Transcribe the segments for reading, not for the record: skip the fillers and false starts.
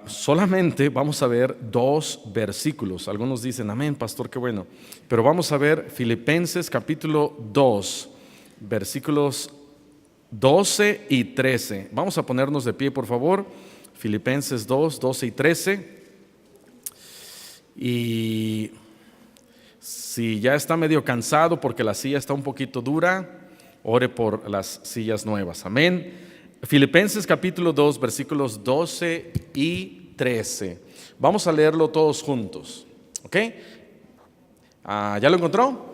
Solamente vamos a ver 2 versículos. Algunos dicen, amén, pastor, qué bueno. Pero vamos a ver Filipenses capítulo 2, versículos 12 y 13. Vamos a ponernos de pie, por favor. Filipenses 2, 12 y 13. Y si ya está medio cansado porque la silla está un poquito dura, ore por las sillas nuevas. Amén. Filipenses capítulo 2, versículos 12 y 13. Vamos a leerlo todos juntos. ¿Ok? ¿Ya lo encontró?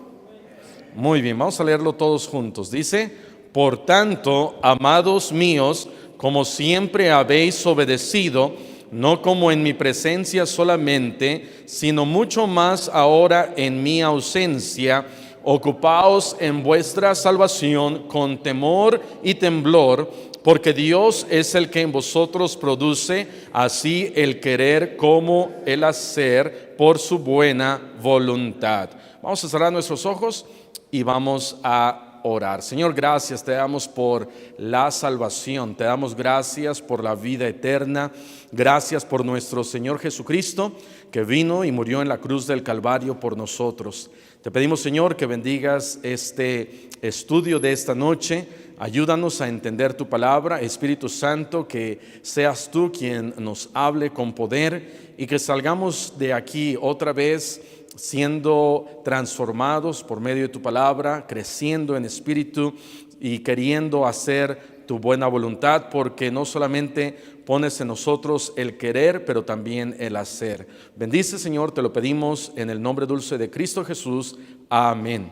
Muy bien, vamos a leerlo todos juntos. Dice: por tanto, amados míos, como siempre habéis obedecido, no como en mi presencia solamente, sino mucho más ahora en mi ausencia, ocupaos en vuestra salvación con temor y temblor, porque Dios es el que en vosotros produce así el querer como el hacer por su buena voluntad. Vamos a cerrar nuestros ojos y vamos a orar. Señor, gracias te damos por la salvación, te damos gracias por la vida eterna, gracias por nuestro Señor Jesucristo, que vino y murió en la cruz del Calvario por nosotros. Te pedimos, Señor, que bendigas este estudio de esta noche. Ayúdanos a entender tu palabra. Espíritu Santo, que seas tú quien nos hable con poder y que salgamos de aquí otra vez siendo transformados por medio de tu palabra, creciendo en espíritu y queriendo hacer tu buena voluntad, porque no solamente pones en nosotros el querer, pero también el hacer. Bendice, Señor, te lo pedimos en el nombre dulce de Cristo Jesús. Amén.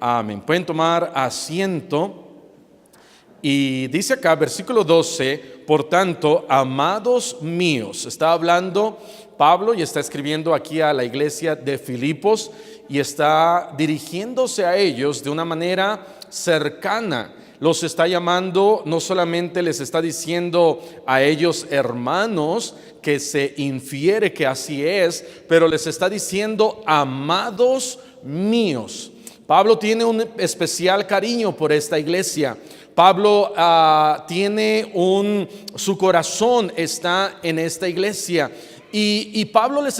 Amén. Pueden tomar asiento. Y dice acá, versículo 12, por tanto, amados míos, está hablando Pablo y está escribiendo aquí a la iglesia de Filipos y está dirigiéndose a ellos de una manera cercana. Los está llamando, no solamente les está diciendo a ellos hermanos, que se infiere que así es, pero les está diciendo amados míos. Pablo tiene un especial cariño por esta iglesia. Pablo tiene su corazón está en esta iglesia. Y Pablo les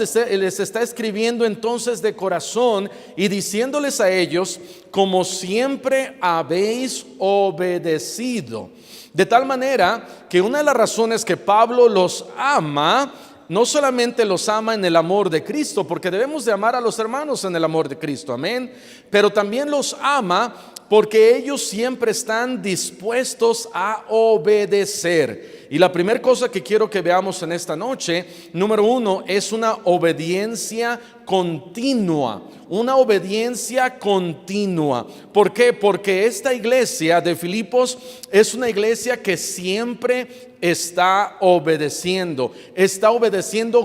está escribiendo entonces de corazón y diciéndoles a ellos: como siempre habéis obedecido. De tal manera que una de las razones que Pablo los ama, no solamente los ama en el amor de Cristo, porque debemos de amar a los hermanos en el amor de Cristo, amén, pero también los ama porque ellos siempre están dispuestos a obedecer. Y la primera cosa que quiero que veamos en esta noche, número 1, es una obediencia continua. Una obediencia continua. ¿Por qué? Porque esta iglesia de Filipos es una iglesia que siempre está obedeciendo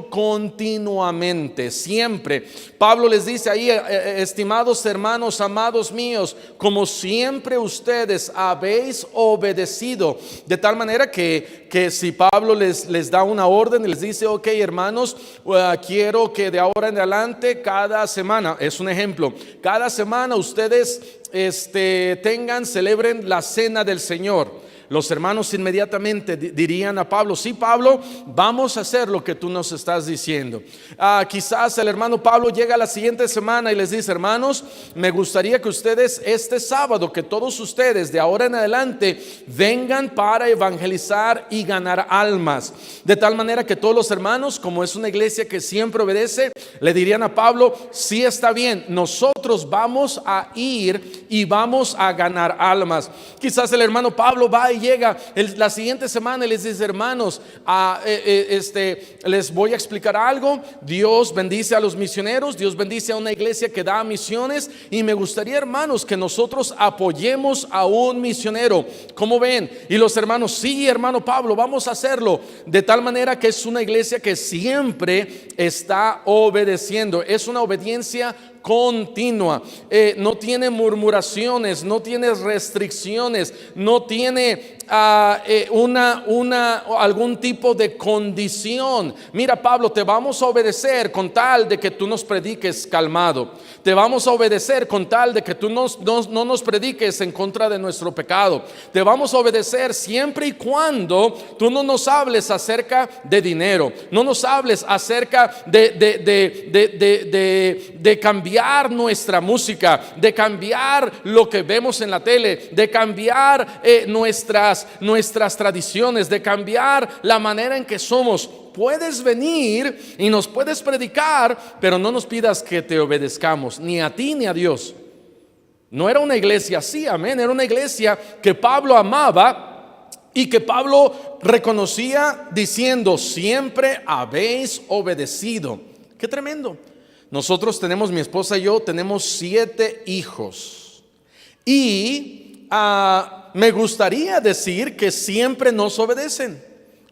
continuamente, siempre. Pablo les dice ahí: estimados hermanos, amados míos, como siempre ustedes habéis obedecido. De tal manera que si Pablo les da una orden y les dice: ok, hermanos, quiero que de ahora en adelante, cada semana, es un ejemplo, cada semana ustedes celebren la cena del Señor. Los hermanos inmediatamente dirían a Pablo: sí, Pablo, vamos a hacer lo que tú nos estás diciendo. Quizás el hermano Pablo llega la siguiente semana y les dice: hermanos, me gustaría que ustedes este sábado, que todos ustedes de ahora en adelante vengan para evangelizar y ganar almas. De tal manera que todos los hermanos, como es una iglesia que siempre obedece, le dirían a Pablo: sí, está bien, nosotros vamos a ir y vamos a ganar almas. Quizás el hermano Pablo va y llega la siguiente semana y les dice: hermanos, les voy a explicar algo. Dios bendice a los misioneros, Dios bendice a una iglesia que da misiones, y me gustaría, hermanos, que nosotros apoyemos a un misionero. ¿Cómo ven? Y los hermanos: sí, hermano Pablo, vamos a hacerlo. De tal manera que es una iglesia que siempre está obedeciendo. Es una obediencia continua, no tiene murmuraciones, no tiene restricciones, no tiene algún tipo de condición. Mira, Pablo, te vamos a obedecer con tal de que tú nos prediques calmado. Te vamos a obedecer con tal de que tú no nos prediques en contra de nuestro pecado. Te vamos a obedecer siempre y cuando tú no nos hables acerca de dinero, no nos hables acerca de cambiar nuestra música, de cambiar lo que vemos en la tele, de cambiar nuestras tradiciones, de cambiar la manera en que somos. Puedes venir y nos puedes predicar, pero no nos pidas que te obedezcamos, ni a ti ni a Dios. No era una iglesia así, amén. Era una iglesia que Pablo amaba y que Pablo reconocía diciendo: siempre habéis obedecido. Qué tremendo. Nosotros tenemos, mi esposa y yo, tenemos 7 hijos. Y me gustaría decir que siempre nos obedecen,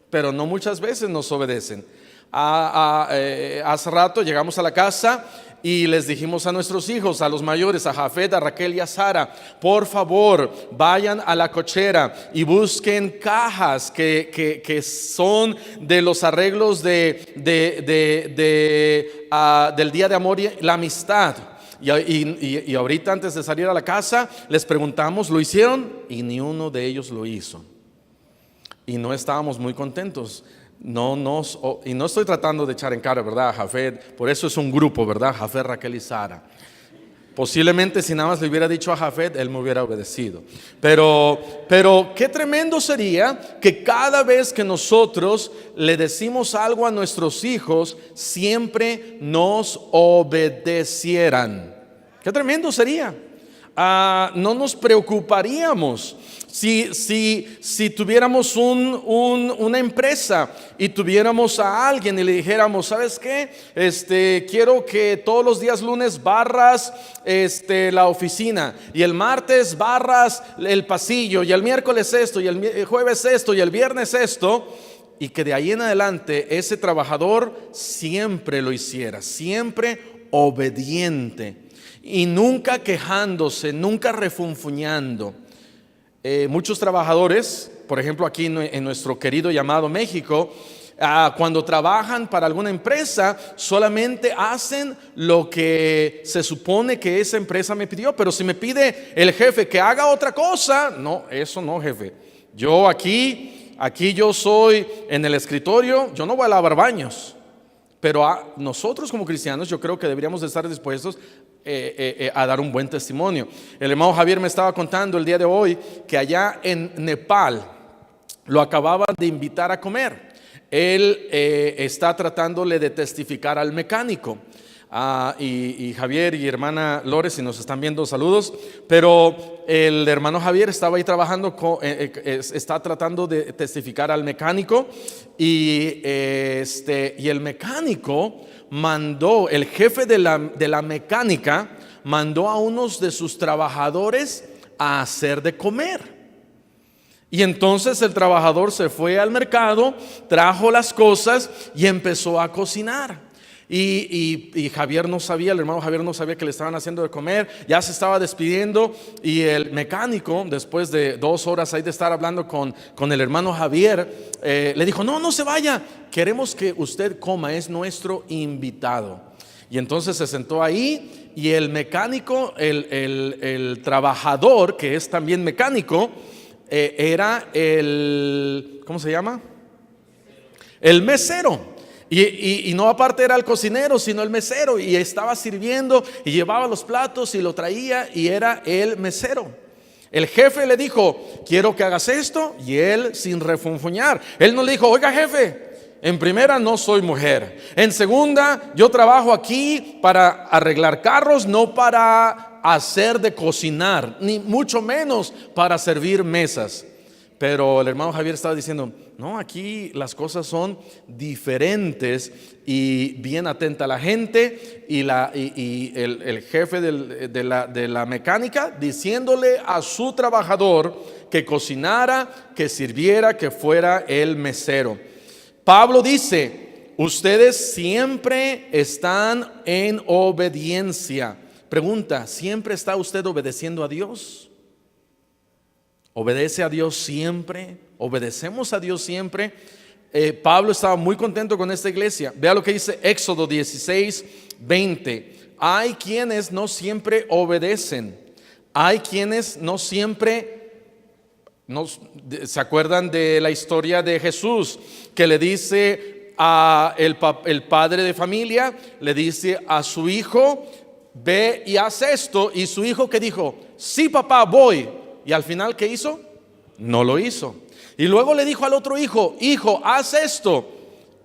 pero no muchas veces nos obedecen. Hace rato llegamos a la casa y les dijimos a nuestros hijos, a los mayores, a Jafet, a Raquel y a Sara: por favor, vayan a la cochera y busquen cajas que son de los arreglos del Día de Amor y la Amistad. Y ahorita, antes de salir a la casa, les preguntamos: ¿lo hicieron? Y ni uno de ellos lo hizo. Y no estábamos muy contentos. Y no estoy tratando de echar en cara, ¿verdad, Jafet? Por eso es un grupo, ¿verdad? Jafet, Raquel y Sara. Posiblemente si nada más le hubiera dicho a Jafet, él me hubiera obedecido. Pero qué tremendo sería que cada vez que nosotros le decimos algo a nuestros hijos, siempre nos obedecieran. Qué tremendo sería. No nos preocuparíamos si tuviéramos una empresa y tuviéramos a alguien y le dijéramos: ¿sabes qué? Quiero que todos los días lunes barras la oficina, y el martes barras el pasillo, y el miércoles esto, y el jueves esto, y el viernes esto. Y que de ahí en adelante ese trabajador siempre lo hiciera, siempre obediente y nunca quejándose, nunca refunfuñando. Muchos trabajadores, por ejemplo aquí en nuestro querido llamado México, cuando trabajan para alguna empresa, solamente hacen lo que se supone que esa empresa me pidió. Pero si me pide el jefe que haga otra cosa, no, eso no, jefe. Yo aquí yo soy en el escritorio, yo no voy a lavar baños. Pero nosotros como cristianos, yo creo que deberíamos de estar dispuestos a dar un buen testimonio. El hermano Javier me estaba contando el día de hoy que allá en Nepal lo acababan de invitar a comer. Él está tratándole de testificar al mecánico. Y Javier y hermana Lores, si nos están viendo, saludos. Pero el hermano Javier estaba ahí trabajando, está tratando de testificar al mecánico. Y el mecánico mandó, el jefe de la mecánica mandó a unos de sus trabajadores a hacer de comer. Y entonces el trabajador se fue al mercado, trajo las cosas y empezó a cocinar. Y Javier no sabía, el hermano Javier no sabía que le estaban haciendo de comer. Ya se estaba despidiendo y el mecánico, después de 2 horas ahí de estar hablando con el hermano Javier, le dijo: no se vaya, queremos que usted coma, es nuestro invitado. Y entonces se sentó ahí y el mecánico, el trabajador que es también mecánico, era ¿cómo se llama? El mesero. Y no aparte era el cocinero, sino el mesero, y estaba sirviendo y llevaba los platos y lo traía, y era el mesero. El jefe le dijo: quiero que hagas esto, y él sin refunfuñar, él no le dijo: oiga, jefe, en primera, no soy mujer; en segunda, yo trabajo aquí para arreglar carros, no para hacer de cocinar, ni mucho menos para servir mesas. Pero el hermano Javier estaba diciendo: no, aquí las cosas son diferentes. Y bien atenta la gente y el jefe de la mecánica diciéndole a su trabajador que cocinara, que sirviera, que fuera el mesero. Pablo dice: ustedes siempre están en obediencia. Pregunta: ¿siempre está usted obedeciendo a Dios? ¿Obedece a Dios siempre? ¿Obedecemos a Dios siempre? Pablo estaba muy contento con esta iglesia. Vea lo que dice Éxodo 16, 20. Hay quienes no siempre obedecen. Hay quienes no siempre ¿se acuerdan de la historia de Jesús? Que le dice a el padre de familia, le dice a su hijo, ve y haz esto. Y su hijo, ¿qué dijo? Sí, papá, voy. Y al final, ¿qué hizo? No lo hizo. Y luego le dijo al otro hijo, hijo, haz esto.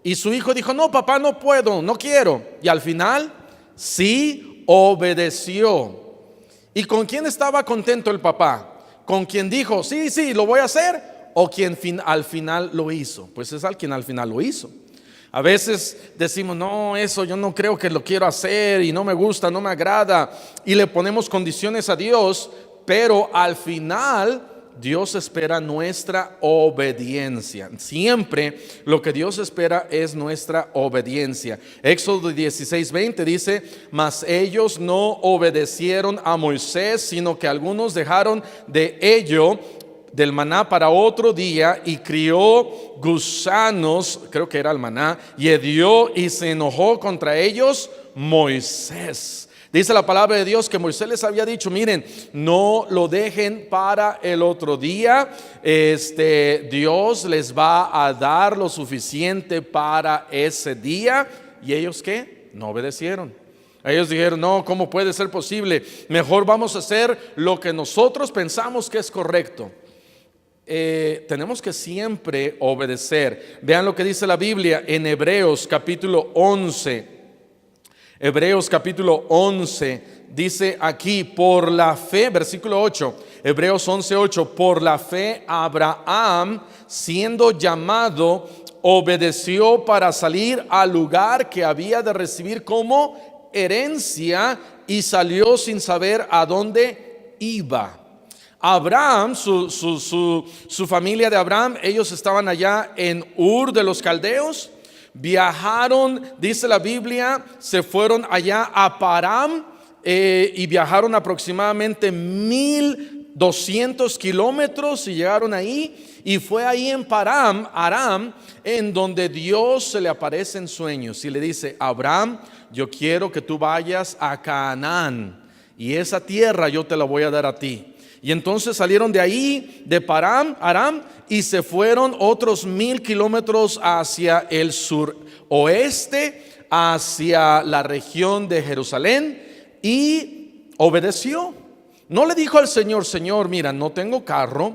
Y su hijo dijo, no, papá, no puedo, no quiero. Y al final, sí obedeció. ¿Y con quién estaba contento el papá? ¿Con quien dijo, sí, sí, lo voy a hacer? ¿O quien al final lo hizo? Pues es al quien al final lo hizo. A veces decimos, no, eso yo no creo que lo quiero hacer y no me gusta, no me agrada. Y le ponemos condiciones a Dios, pero al final Dios espera nuestra obediencia. Siempre lo que Dios espera es nuestra obediencia. Éxodo 16:20 dice, mas ellos no obedecieron a Moisés, sino que algunos dejaron de ello, del maná para otro día, y crió gusanos, creo que era el maná, y hedió y se enojó contra ellos Moisés. Dice la palabra de Dios que Moisés les había dicho, miren, no lo dejen para el otro día. Dios les va a dar lo suficiente para ese día. ¿Y ellos qué? No obedecieron. Ellos dijeron, no, ¿cómo puede ser posible? Mejor vamos a hacer lo que nosotros pensamos que es correcto. Tenemos que siempre obedecer. Vean lo que dice la Biblia en Hebreos capítulo 11. Hebreos capítulo 11 dice aquí, por la fe, versículo 8, Hebreos 11:8, por la fe Abraham, siendo llamado, obedeció para salir al lugar que había de recibir como herencia y salió sin saber a dónde iba. Abraham, su familia de Abraham, ellos estaban allá en Ur de los Caldeos. Viajaron, dice la Biblia, se fueron allá a Param y viajaron aproximadamente 1200 kilómetros y llegaron ahí. Y fue ahí en Param, Aram, en donde Dios se le aparece en sueños y le dice, Abraham, yo quiero que tú vayas a Canaán y esa tierra yo te la voy a dar a ti. Y entonces salieron de ahí, de Param, Aram, y se fueron otros 1000 kilómetros hacia el suroeste, hacia la región de Jerusalén, y obedeció. No le dijo al Señor, Señor, mira, no tengo carro,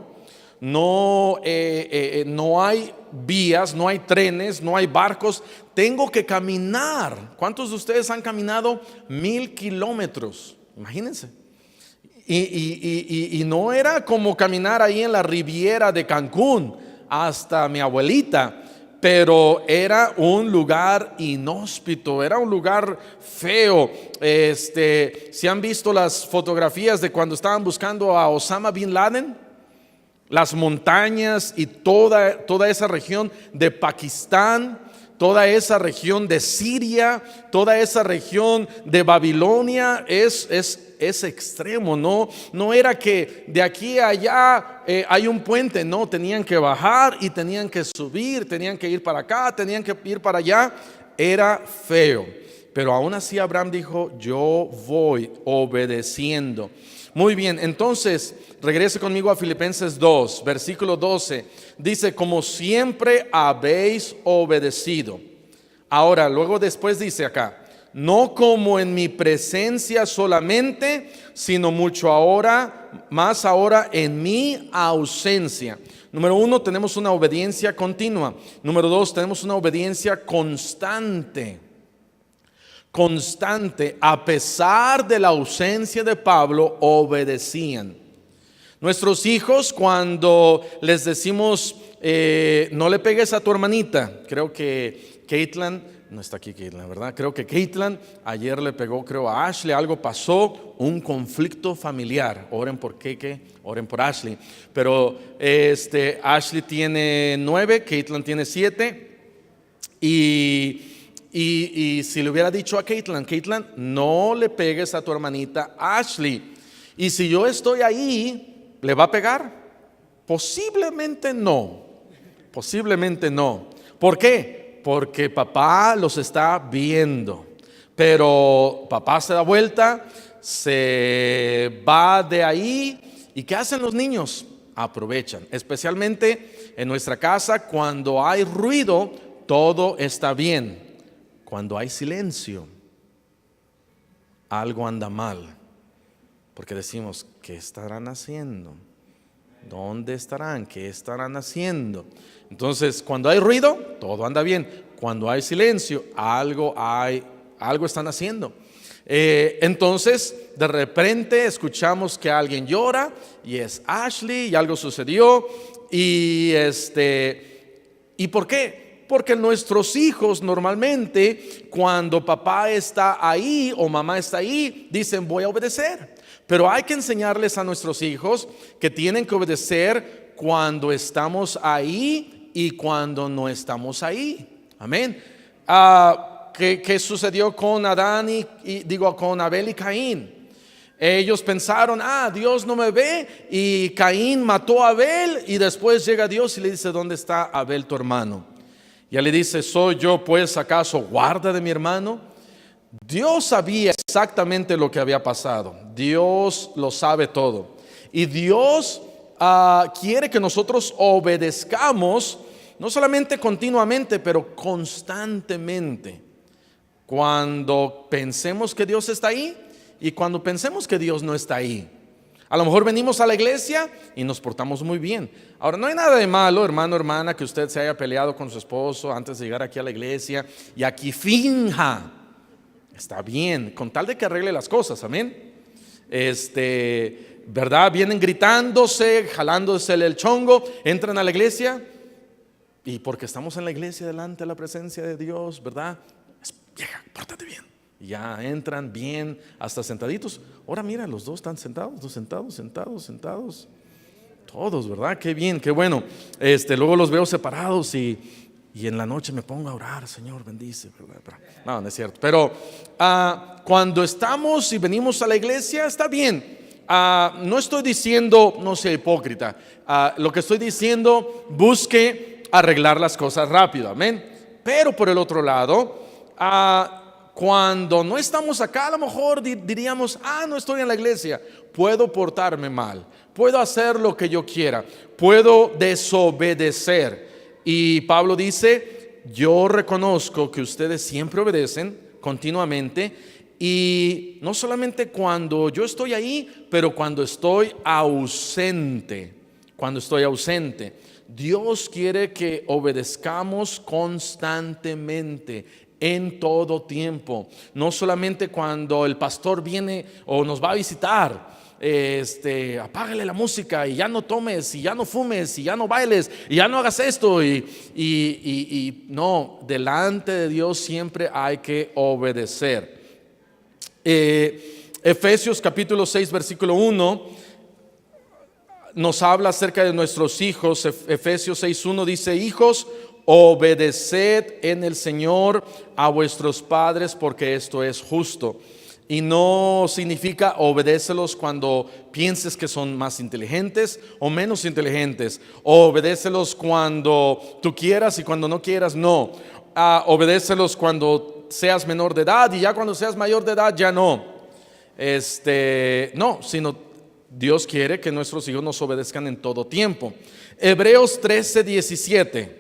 no hay vías, no hay trenes, no hay barcos, tengo que caminar. ¿Cuántos de ustedes han caminado 1000 kilómetros? Imagínense. Y no era como caminar ahí en la Riviera de Cancún hasta mi abuelita, pero era un lugar inhóspito, era un lugar feo. ¿Se han visto las fotografías de cuando estaban buscando a Osama Bin Laden? Las montañas y toda esa región de Pakistán, toda esa región de Siria, toda esa región de Babilonia es extremo. No era que de aquí a allá hay un puente, no, tenían que bajar y tenían que subir, tenían que ir para acá, tenían que ir para allá. Era feo, pero aún así Abraham dijo, yo voy obedeciendo. Muy bien, entonces regrese conmigo a Filipenses 2, versículo 12. Dice, como siempre habéis obedecido. Ahora, luego después dice acá, no como en mi presencia solamente, sino mucho ahora, más ahora en mi ausencia. Número 1, tenemos una obediencia continua. Número 2, tenemos una obediencia constante. Constante, a pesar de la ausencia de Pablo, obedecían. Nuestros hijos, cuando les decimos, no le pegues a tu hermanita, creo que Caitlin, no está aquí Caitlin, ¿verdad? Creo que Caitlin ayer le pegó, creo, a Ashley, algo pasó, un conflicto familiar. Oren por Keke, oren por Ashley. Pero Ashley tiene 9, Caitlin tiene 7. Y si le hubiera dicho a Caitlin, no le pegues a tu hermanita Ashley. Y si yo estoy ahí, ¿le va a pegar? Posiblemente no, posiblemente no. ¿Por qué? Porque papá los está viendo, pero papá se da vuelta, se va de ahí. ¿Y qué hacen los niños? Aprovechan, especialmente en nuestra casa. Cuando hay ruido, todo está bien. Cuando hay silencio, algo anda mal, porque decimos, ¿qué estarán haciendo? ¿Dónde estarán? ¿Qué estarán haciendo? Entonces, cuando hay ruido, todo anda bien. Cuando hay silencio, algo están haciendo. Entonces, de repente escuchamos que alguien llora y es Ashley y algo sucedió. ¿Y por qué? Porque nuestros hijos normalmente, cuando papá está ahí o mamá está ahí, dicen, voy a obedecer. Pero hay que enseñarles a nuestros hijos que tienen que obedecer cuando estamos ahí y cuando no estamos ahí. Amén. ¿Qué sucedió con Adán con Abel y Caín? Ellos pensaron, Dios no me ve, y Caín mató a Abel, y después llega Dios y le dice, ¿dónde está Abel tu hermano? Y él le dice, ¿soy yo pues acaso guarda de mi hermano? Dios sabía exactamente lo que había pasado. Dios lo sabe todo. Y Dios quiere que nosotros obedezcamos, no solamente continuamente, pero constantemente. Cuando pensemos que Dios está ahí y cuando pensemos que Dios no está ahí. A lo mejor venimos a la iglesia y nos portamos muy bien. Ahora, no hay nada de malo, hermano, hermana, que usted se haya peleado con su esposo antes de llegar aquí a la iglesia y aquí finja. Está bien, con tal de que arregle las cosas, amén. ¿Verdad? Vienen gritándose, jalándose el chongo, entran a la iglesia y porque estamos en la iglesia delante de la presencia de Dios, ¿verdad? Vieja, pórtate bien. Y ya entran bien, hasta sentaditos. Ahora mira, los dos están sentados, sentados. Todos, ¿verdad? Qué bien, qué bueno. Luego los veo separados y en la noche me pongo a orar, Señor, bendice, ¿verdad? No es cierto. Pero cuando estamos y venimos a la iglesia, está bien. No estoy diciendo, no sea hipócrita. Lo que estoy diciendo, busque arreglar las cosas rápido, amén. Pero por el otro lado, cuando no estamos acá, a lo mejor diríamos, no estoy en la iglesia, puedo portarme mal, puedo hacer lo que yo quiera, puedo desobedecer. Y Pablo dice, yo reconozco que ustedes siempre obedecen continuamente, y no solamente cuando yo estoy ahí, pero cuando estoy ausente. Dios quiere que obedezcamos constantemente, en todo tiempo, no solamente cuando el pastor viene o nos va a visitar. Apágale la música y ya no tomes y ya no fumes y ya no bailes y ya no hagas esto y no, delante de Dios siempre hay que obedecer. Efesios capítulo 6 versículo 1 nos habla acerca de nuestros hijos. Efesios 6:1 dice, hijos, obedeced en el Señor a vuestros padres, porque esto es justo. Y no significa obedécelos cuando pienses que son más inteligentes o menos inteligentes. Obedécelos cuando tú quieras y cuando no quieras, no. Obedécelos cuando seas menor de edad, y ya cuando seas mayor de edad ya no. No, sino Dios quiere que nuestros hijos nos obedezcan en todo tiempo. Hebreos 13:17.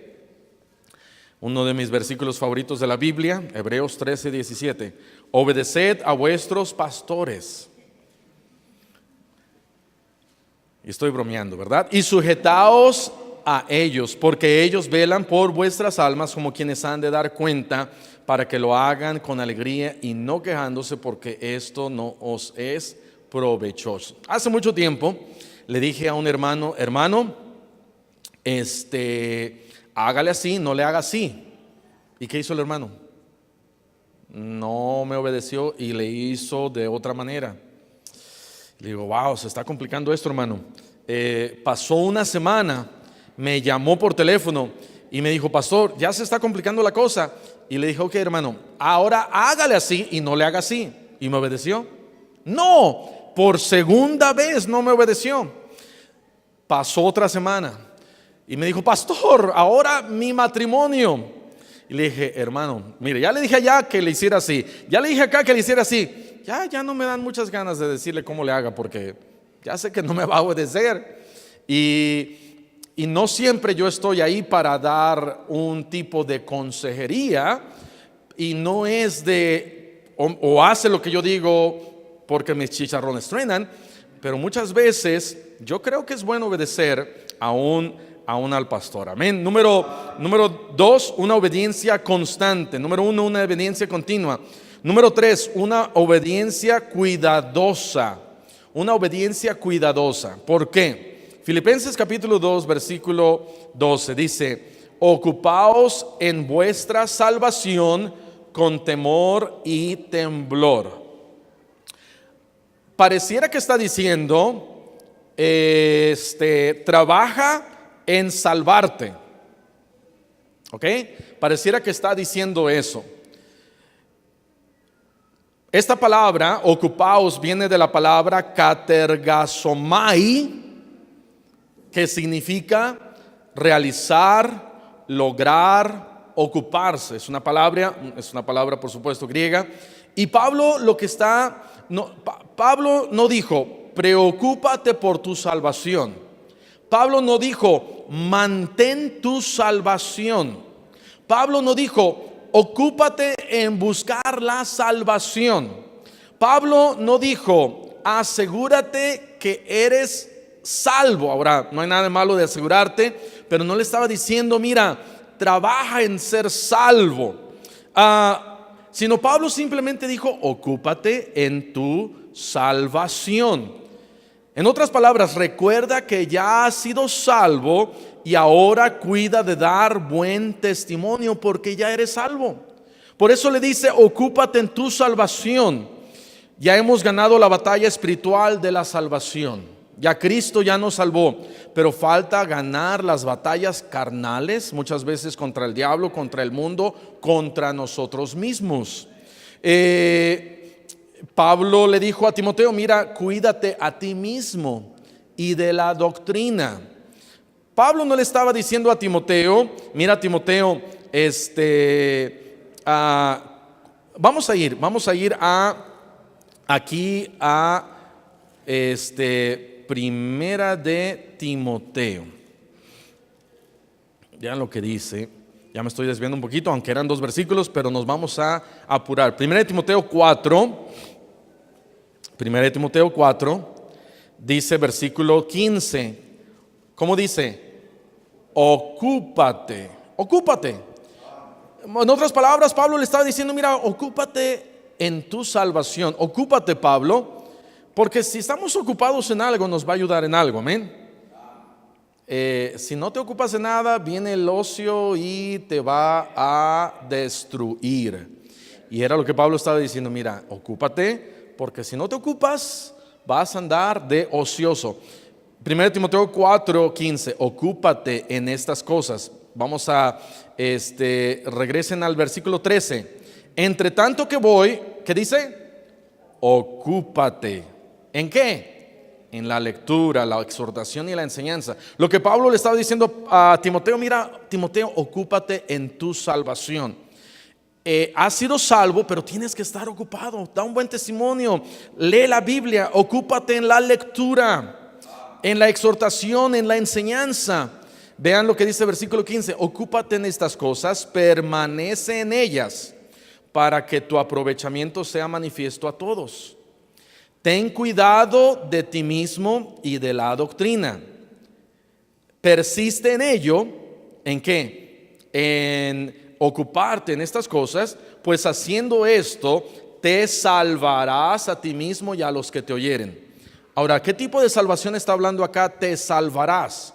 Uno de mis versículos favoritos de la Biblia, Hebreos 13:17. Obedeced a vuestros pastores. Y estoy bromeando, ¿verdad? Y sujetaos a ellos, porque ellos velan por vuestras almas como quienes han de dar cuenta, para que lo hagan con alegría y no quejándose, porque esto no os es provechoso. Hace mucho tiempo le dije a un hermano, hágale así, no le haga así. ¿Y qué hizo el hermano? No me obedeció y le hizo de otra manera. Le digo, wow, se está complicando esto, hermano. Pasó una semana, me llamó por teléfono y me dijo, pastor, ya se está complicando la cosa. Y le dije, ok, hermano, ahora hágale así y no le haga así. ¿Y me obedeció? No, por segunda vez no me obedeció. Pasó otra semana y me dijo, pastor, ahora mi matrimonio. Y le dije, hermano, mire, ya le dije allá que le hiciera así, ya le dije acá que le hiciera así. Ya no me dan muchas ganas de decirle cómo le haga, porque ya sé que no me va a obedecer. Y no siempre yo estoy ahí para dar un tipo de consejería, y no es de o hace lo que yo digo porque mis chicharrones truenan, pero muchas veces yo creo que es bueno obedecer aún al pastor. Amén. Número 2, una obediencia constante. Número 1, una obediencia continua. Número 3, una obediencia cuidadosa. Una obediencia cuidadosa. ¿Por qué? Filipenses capítulo 2, versículo 12 dice: ocupaos en vuestra salvación con temor y temblor. Pareciera que está diciendo, trabaja en salvarte. ¿Ok? Pareciera que está diciendo eso. Esta palabra, ocupaos, viene de la palabra katergasomai, que significa realizar, lograr, ocuparse. Es una palabra por supuesto griega. Y Pablo Pablo no dijo, preocúpate por tu salvación. Pablo no dijo, mantén tu salvación. Pablo no dijo, ocúpate en buscar la salvación. Pablo no dijo, asegúrate que eres salvo. Ahora, no hay nada de malo de asegurarte, pero no le estaba diciendo, mira, trabaja en ser salvo. Sino Pablo simplemente dijo, ocúpate en tu salvación. En otras palabras, recuerda que ya has sido salvo y ahora cuida de dar buen testimonio porque ya eres salvo. Por eso le dice, ocúpate en tu salvación. Ya hemos ganado la batalla espiritual de la salvación. Ya Cristo ya nos salvó, pero falta ganar las batallas carnales, muchas veces contra el diablo, contra el mundo, contra nosotros mismos. Pablo le dijo a Timoteo, mira, cuídate a ti mismo y de la doctrina. Pablo no le estaba diciendo a Timoteo, mira Timoteo, vamos a ir aquí a Primera de Timoteo. Vean lo que dice. Ya me estoy desviando un poquito, aunque eran 2 versículos, pero nos vamos a apurar. Primera de Timoteo 4. Primera de Timoteo 4 dice versículo 15. ¿Cómo dice? Ocúpate. En otras palabras, Pablo le estaba diciendo, mira, ocúpate en tu salvación. Ocúpate, Pablo, porque si estamos ocupados en algo, nos va a ayudar en algo. Amén. Si no te ocupas de nada, viene el ocio y te va a destruir. Y era lo que Pablo estaba diciendo, mira, ocúpate, porque si no te ocupas, vas a andar de ocioso. 1 Timoteo 4:15, ocúpate en estas cosas. Vamos a, regresen al versículo 13. Entre tanto que voy, ¿qué dice? Ocúpate. ¿En qué? En la lectura, la exhortación y la enseñanza. Lo que Pablo le estaba diciendo a Timoteo, mira, Timoteo, ocúpate en tu salvación. Has sido salvo, pero tienes que estar ocupado. Da un buen testimonio, lee la Biblia, ocúpate en la lectura, en la exhortación, en la enseñanza. Vean lo que dice el versículo 15, ocúpate en estas cosas, permanece en ellas, para que tu aprovechamiento sea manifiesto a todos. Ten cuidado de ti mismo y de la doctrina. Persiste en ello. ¿En qué? En ocuparte en estas cosas, pues haciendo esto te salvarás a ti mismo y a los que te oyeren. Ahora, ¿qué tipo de salvación está hablando acá? Te salvarás.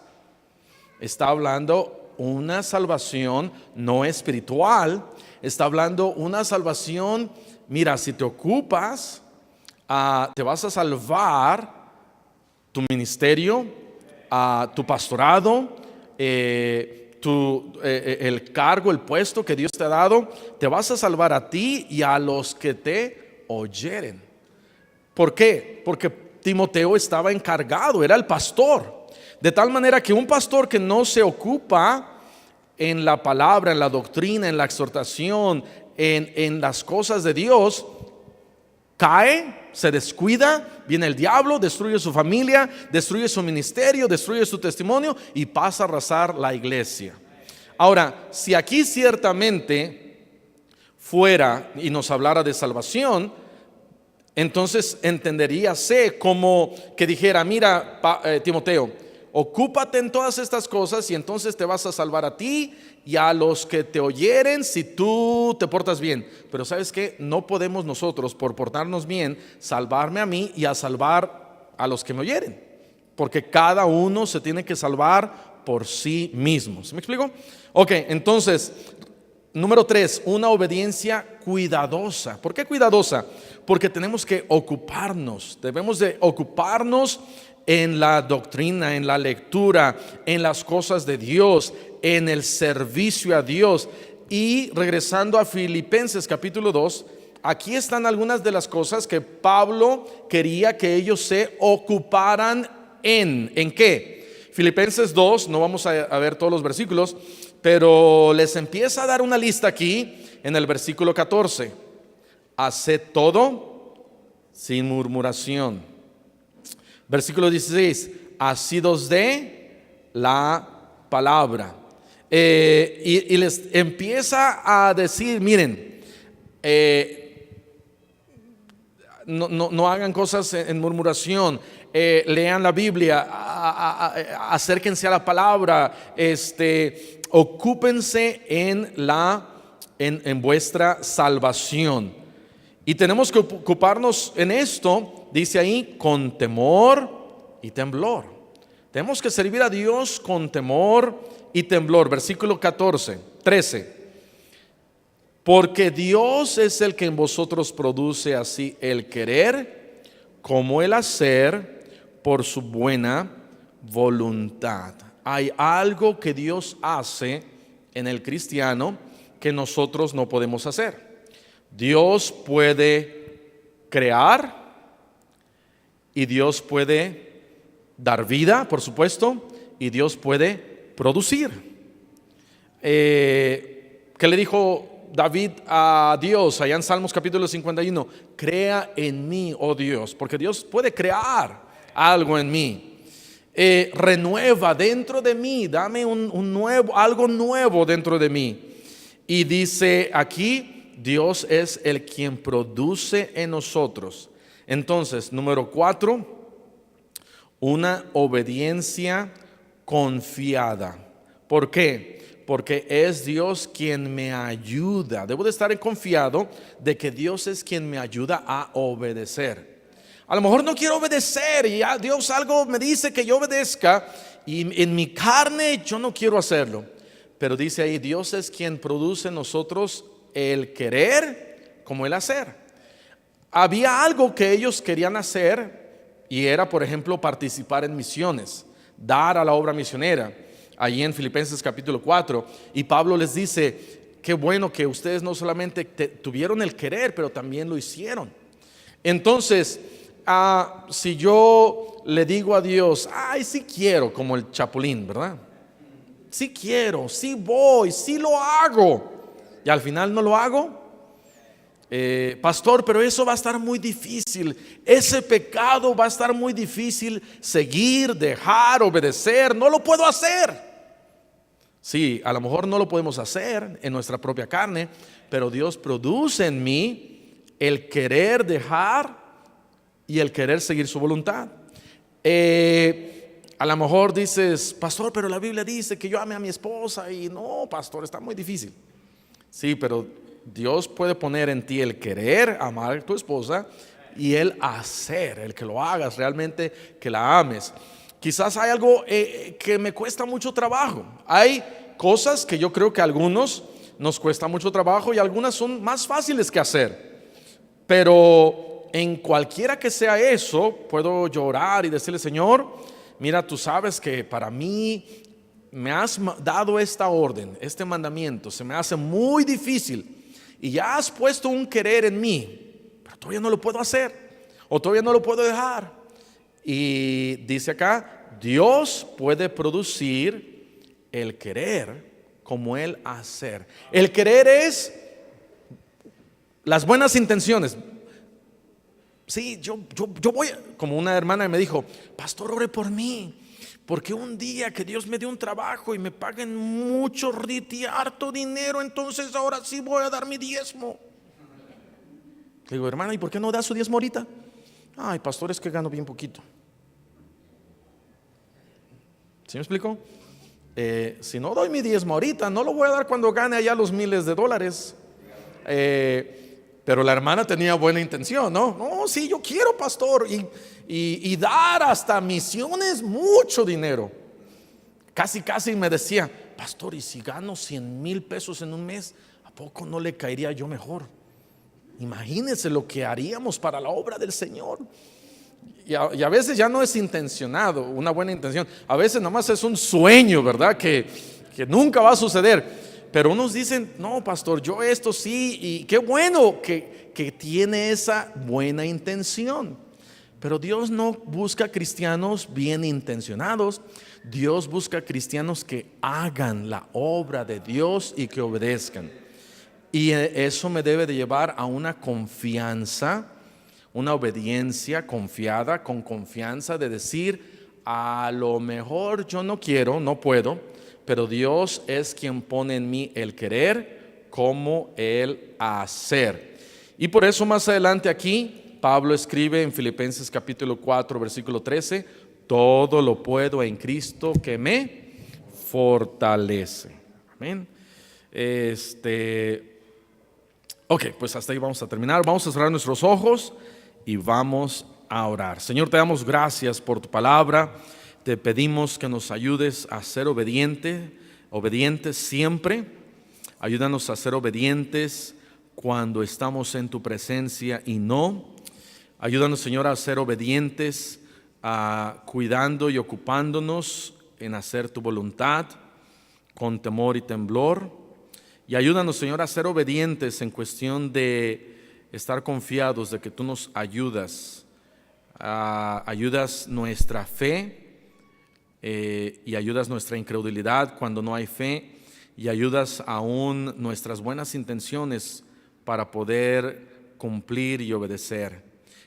Está hablando una salvación no espiritual. Está hablando una salvación, mira, si te ocupas, te vas a salvar tu ministerio, tu pastorado, el cargo, el puesto que Dios te ha dado. Te vas a salvar a ti y a los que te oyeren. ¿Por qué? Porque Timoteo estaba encargado, era el pastor. De tal manera que un pastor que no se ocupa en la palabra, en la doctrina, en la exhortación, en las cosas de Dios, cae, se descuida, viene el diablo, destruye su familia, destruye su ministerio, destruye su testimonio y pasa a arrasar la iglesia. Ahora, si aquí ciertamente fuera y nos hablara de salvación, entonces entenderíase como que dijera: mira, Timoteo, ocúpate en todas estas cosas y entonces te vas a salvar a ti y a los que te oyeren si tú te portas bien. Pero ¿sabes qué? No podemos nosotros, por portarnos bien, salvarme a mí y a salvar a los que me oyeren, porque cada uno se tiene que salvar por sí mismo. ¿Se me explico? Ok, entonces, número 3, una obediencia cuidadosa. ¿Por qué cuidadosa? Porque tenemos que ocuparnos, debemos de ocuparnos en la doctrina, en la lectura, en las cosas de Dios, en el servicio a Dios. Y regresando a Filipenses capítulo 2, aquí están algunas de las cosas que Pablo quería que ellos se ocuparan en. ¿En qué? Filipenses 2, no vamos a ver todos los versículos, pero les empieza a dar una lista aquí en el versículo 14. Haced todo sin murmuración. Versículo 16, asidos de la palabra. Y les empieza a decir: miren, no hagan cosas en murmuración, lean la Biblia, acérquense a la palabra, ocúpense en vuestra salvación. Y tenemos que ocuparnos en esto, dice ahí, con temor y temblor. Tenemos que servir a Dios con temor y temblor. Versículo 13. Porque Dios es el que en vosotros produce así el querer como el hacer por su buena voluntad. Hay algo que Dios hace en el cristiano que nosotros no podemos hacer. Dios puede crear y Dios puede dar vida, por supuesto, y Dios puede producir. ¿Qué le dijo David a Dios allá en Salmos capítulo 51? Crea en mí, oh Dios, porque Dios puede crear algo en mí. Renueva dentro de mí, dame algo nuevo dentro de mí. Y dice aquí: Dios es el quien produce en nosotros. Entonces, número 4, una obediencia confiada. ¿Por qué? Porque es Dios quien me ayuda. Debo de estar confiado de que Dios es quien me ayuda a obedecer. A lo mejor no quiero obedecer y Dios algo me dice que yo obedezca y en mi carne yo no quiero hacerlo. Pero dice ahí: Dios es quien produce en nosotros el querer como el hacer. Había algo que ellos querían hacer y era, por ejemplo, participar en misiones, dar a la obra misionera, allí en Filipenses capítulo 4. Y Pablo les dice: qué bueno que ustedes no solamente tuvieron el querer, pero también lo hicieron. Entonces, si yo le digo a Dios: ay, sí quiero, como el chapulín, ¿verdad? Sí quiero, sí voy, sí lo hago, y al final no lo hago. Pastor, pero eso va a estar muy difícil. Ese pecado va a estar muy difícil seguir, dejar, obedecer. No lo puedo hacer. Sí, a lo mejor no lo podemos hacer en nuestra propia carne, pero Dios produce en mí el querer dejar y el querer seguir su voluntad. A lo mejor dices: pastor, pero la Biblia dice que yo ame a mi esposa. Y no, pastor, está muy difícil. Sí, pero Dios puede poner en ti el querer amar a tu esposa y el hacer, el que lo hagas realmente, que la ames. Quizás hay algo que me cuesta mucho trabajo. Hay cosas que yo creo que a algunos nos cuesta mucho trabajo y algunas son más fáciles que hacer. Pero en cualquiera que sea eso, puedo llorar y decirle: Señor, mira, tú sabes que para mí me has dado esta orden, este mandamiento, se me hace muy difícil y ya has puesto un querer en mí, pero todavía no lo puedo hacer o todavía no lo puedo dejar. Y dice acá: Dios puede producir el querer como el hacer. El querer es las buenas intenciones. Sí, yo voy, como una hermana me dijo, pastor, ore por mí, porque un día que Dios me dio un trabajo y me paguen mucho, harto dinero, entonces ahora sí voy a dar mi diezmo. Le digo, hermana, ¿y por qué no da su diezmo ahorita? Ay, pastor, es que gano bien poquito. ¿Sí me explico? Si no doy mi diezmo ahorita, no lo voy a dar cuando gane allá los miles de dólares. Pero la hermana tenía buena intención, ¿no? No, sí, yo quiero, pastor, y dar hasta misiones mucho dinero. Casi me decía, pastor, ¿y si gano 100,000 pesos en un mes? ¿A poco no le caería yo mejor? Imagínense lo que haríamos para la obra del Señor. Y a veces ya no es intencionado, una buena intención. A veces nomás es un sueño, ¿verdad? Que nunca va a suceder. Pero unos dicen, no, pastor, yo esto sí, y qué bueno que tiene esa buena intención. Pero Dios no busca cristianos bien intencionados. Dios busca cristianos que hagan la obra de Dios y que obedezcan. Y eso me debe de llevar a una confianza, una obediencia confiada, con confianza de decir, a lo mejor yo no quiero, no puedo, pero Dios es quien pone en mí el querer como el hacer. Y por eso más adelante aquí Pablo escribe en Filipenses capítulo 4 versículo 13, todo lo puedo en Cristo que me fortalece. Amén. Ok, pues hasta ahí vamos a terminar. Vamos a cerrar nuestros ojos y vamos a orar. Señor, te damos gracias por tu palabra. Te pedimos que nos ayudes a ser obedientes siempre. Ayúdanos a ser obedientes cuando estamos en tu presencia y no. Ayúdanos, Señor, a ser obedientes, cuidando y ocupándonos en hacer tu voluntad con temor y temblor. Y ayúdanos, Señor, a ser obedientes en cuestión de estar confiados de que tú nos ayudas. Ayudas nuestra fe y ayudas nuestra incredulidad cuando no hay fe, y ayudas aún nuestras buenas intenciones para poder cumplir y obedecer.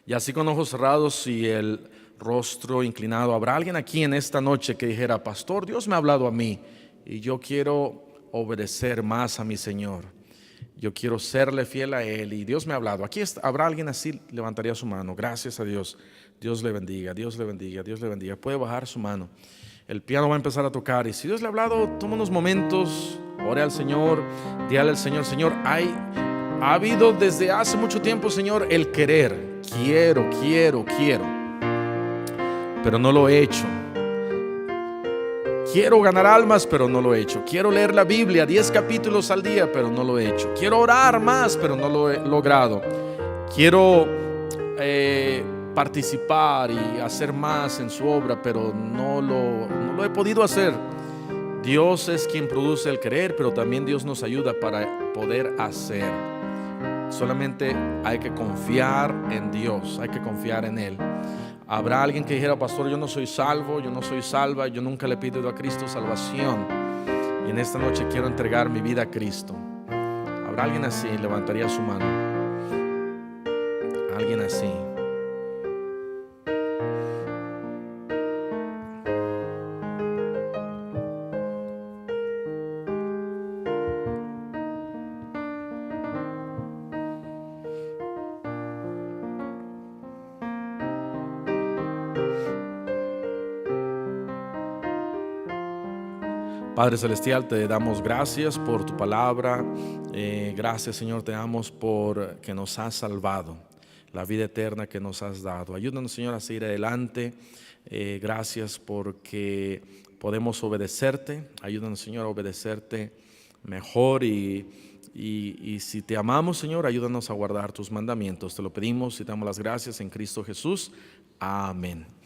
Y así con ojos cerrados y el rostro inclinado, ¿habrá alguien aquí en esta noche que dijera, pastor, Dios me ha hablado a mí y yo quiero obedecer más a mi Señor, yo quiero serle fiel a Él y Dios me ha hablado? Aquí ¿habrá alguien así? Levantaría su mano. Gracias a Dios. Dios le bendiga, Dios le bendiga, Dios le bendiga. Puede bajar su mano. El piano va a empezar a tocar y si Dios le ha hablado, toma unos momentos, ore al Señor, dígale al Señor, Señor, ha habido desde hace mucho tiempo, Señor, el querer, quiero, pero no lo he hecho. Quiero ganar almas, pero no lo he hecho. Quiero leer la Biblia 10 capítulos al día, pero no lo he hecho. Quiero orar más, pero no lo he logrado. Quiero participar y hacer más en su obra, pero no lo he podido hacer. Dios es quien produce el querer, pero también Dios nos ayuda para poder hacer. Solamente hay que confiar en Dios, hay que confiar en Él. Habrá alguien que dijera, pastor, yo no soy salvo, yo no soy salva, yo nunca le he pedido a Cristo salvación y en esta noche quiero entregar mi vida a Cristo. Habrá alguien así, levantaría su mano. Alguien así. Padre Celestial, te damos gracias por tu palabra. Gracias, Señor, te damos por que nos has salvado, la vida eterna que nos has dado. Ayúdanos, Señor, a seguir adelante. Gracias porque podemos obedecerte. Ayúdanos, Señor, a obedecerte mejor y si te amamos, Señor, ayúdanos a guardar tus mandamientos. Te lo pedimos y te damos las gracias en Cristo Jesús. Amén.